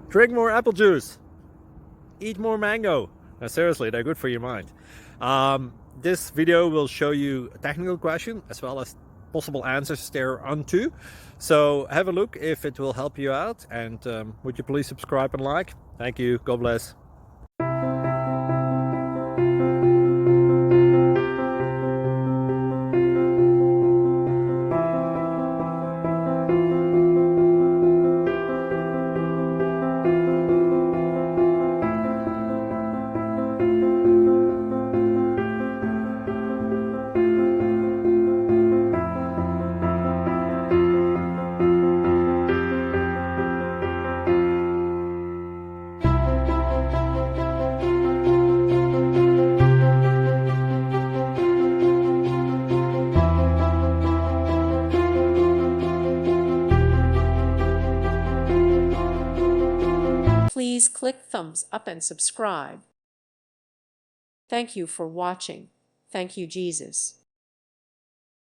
Drink more apple juice. Eat more mango. Now, seriously, they're good for your mind. This video will show you a technical question as well as possible answers thereunto. So have a look if it will help you out, and would you please subscribe and like? Thank you. God bless. Please click thumbs up and subscribe. Thank you for watching. Thank you, Jesus.